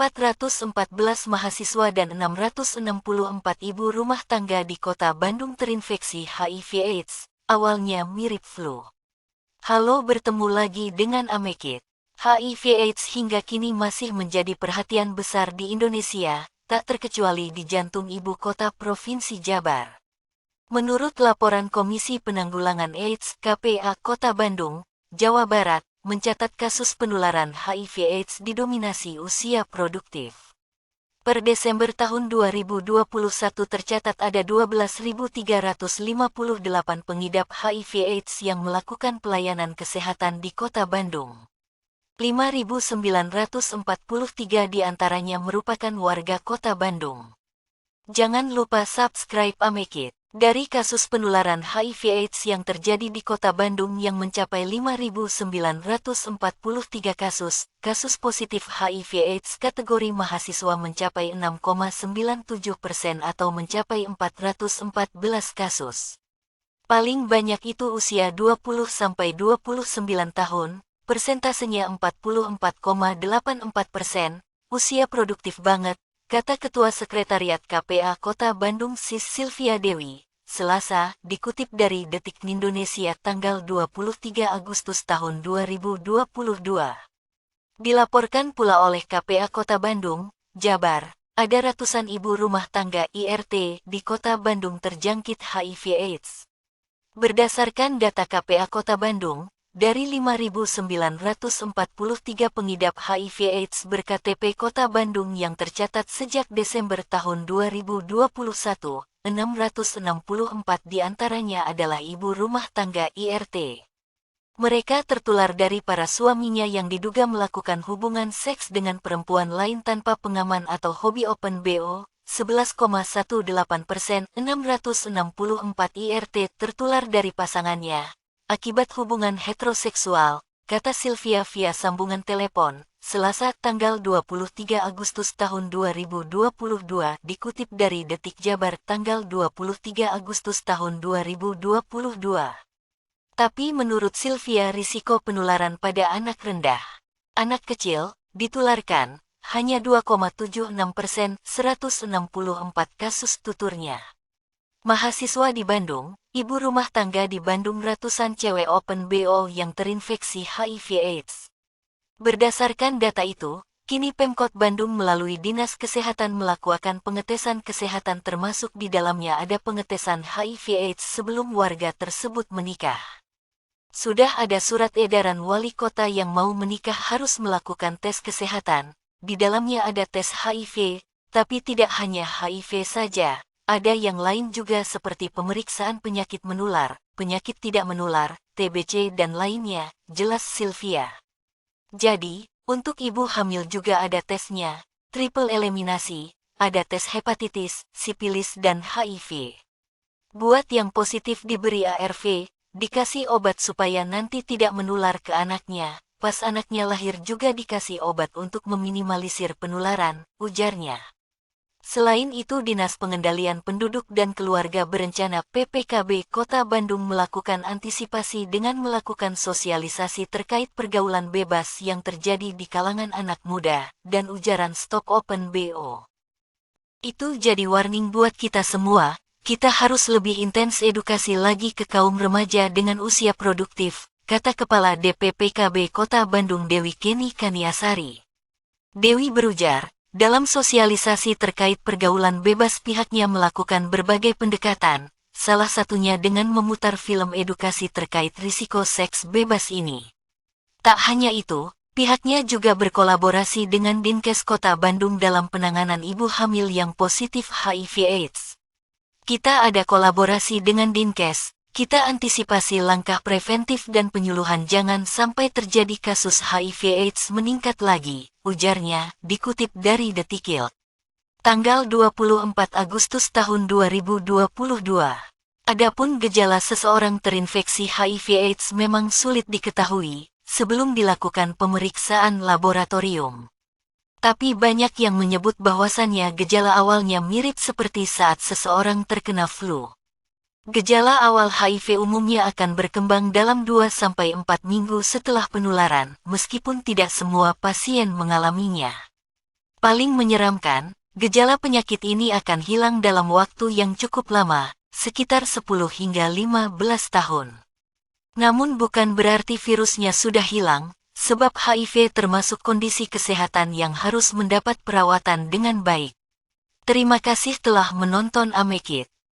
414 mahasiswa dan 664 ibu rumah tangga di Kota Bandung terinfeksi HIV/AIDS, awalnya mirip flu. Halo, bertemu lagi dengan Amekit. HIV/AIDS hingga kini masih menjadi perhatian besar di Indonesia, tak terkecuali di jantung ibu kota Provinsi Jabar. Menurut laporan Komisi Penanggulangan AIDS (KPA) Kota Bandung, Jawa Barat, mencatat kasus penularan HIV/AIDS didominasi usia produktif. Per Desember tahun 2021 tercatat ada 12.358 pengidap HIV/AIDS yang melakukan pelayanan kesehatan di Kota Bandung. 5.943 diantaranya merupakan warga Kota Bandung. Jangan lupa subscribe Amekit. Dari kasus penularan HIV/AIDS yang terjadi di Kota Bandung yang mencapai 5.943 kasus positif HIV/AIDS kategori mahasiswa mencapai 6,97% atau mencapai 414 kasus. Paling banyak itu usia 20-29 tahun, persentasenya 44,84%, usia produktif banget, kata Ketua Sekretariat KPA Kota Bandung Sis Sylvia Dewi, Selasa, dikutip dari Detik Indonesia tanggal 23 Agustus tahun 2022. Dilaporkan pula oleh KPA Kota Bandung, Jabar, ada ratusan ibu rumah tangga IRT di Kota Bandung terjangkit HIV/AIDS. Berdasarkan data KPA Kota Bandung, dari 5.943 pengidap HIV/AIDS ber-KTP Kota Bandung yang tercatat sejak Desember tahun 2021, 664 diantaranya adalah ibu rumah tangga IRT. Mereka tertular dari para suaminya yang diduga melakukan hubungan seks dengan perempuan lain tanpa pengaman atau hobi open BO, 11,18%, 664 IRT tertular dari pasangannya akibat hubungan heteroseksual, kata Sylvia via sambungan telepon, Selasa tanggal 23 Agustus tahun 2022 dikutip dari Detik Jabar tanggal 23 Agustus tahun 2022. Tapi menurut Sylvia risiko penularan pada anak rendah. Anak kecil, ditularkan, hanya 2,76%, 164 kasus tuturnya. Mahasiswa di Bandung, ibu rumah tangga di Bandung ratusan cewek open BO yang terinfeksi HIV/AIDS. Berdasarkan data itu, kini Pemkot Bandung melalui Dinas Kesehatan melakukan pengetesan kesehatan termasuk di dalamnya ada pengetesan HIV/AIDS sebelum warga tersebut menikah. Sudah ada surat edaran wali kota yang mau menikah harus melakukan tes kesehatan, di dalamnya ada tes HIV, tapi tidak hanya HIV saja. Ada yang lain juga seperti pemeriksaan penyakit menular, penyakit tidak menular, TBC dan lainnya, jelas Sylvia. Jadi, untuk ibu hamil juga ada tesnya, triple eliminasi, ada tes hepatitis, sipilis dan HIV. Buat yang positif diberi ARV, dikasih obat supaya nanti tidak menular ke anaknya, pas anaknya lahir juga dikasih obat untuk meminimalisir penularan, ujarnya. Selain itu Dinas Pengendalian Penduduk dan Keluarga Berencana PPKB Kota Bandung melakukan antisipasi dengan melakukan sosialisasi terkait pergaulan bebas yang terjadi di kalangan anak muda, dan ujaran stop open BO. Itu jadi warning buat kita semua, kita harus lebih intens edukasi lagi ke kaum remaja dengan usia produktif, kata Kepala DPPKB Kota Bandung Dewi Keni Kaniasari. Dewi berujar, dalam sosialisasi terkait pergaulan bebas pihaknya melakukan berbagai pendekatan, salah satunya dengan memutar film edukasi terkait risiko seks bebas ini. Tak hanya itu, pihaknya juga berkolaborasi dengan Dinkes Kota Bandung dalam penanganan ibu hamil yang positif HIV/AIDS. Kita ada kolaborasi dengan Dinkes, kita antisipasi langkah preventif dan penyuluhan jangan sampai terjadi kasus HIV/AIDS meningkat lagi, ujarnya, dikutip dari Detikil. Tanggal 24 Agustus tahun 2022. Adapun gejala seseorang terinfeksi HIV/AIDS memang sulit diketahui sebelum dilakukan pemeriksaan laboratorium. Tapi banyak yang menyebut bahwasannya gejala awalnya mirip seperti saat seseorang terkena flu. Gejala awal HIV umumnya akan berkembang dalam 2-4 minggu setelah penularan, meskipun tidak semua pasien mengalaminya. Paling menyeramkan, gejala penyakit ini akan hilang dalam waktu yang cukup lama, sekitar 10 hingga 15 tahun. Namun bukan berarti virusnya sudah hilang, sebab HIV termasuk kondisi kesehatan yang harus mendapat perawatan dengan baik. Terima kasih telah menonton Amekit.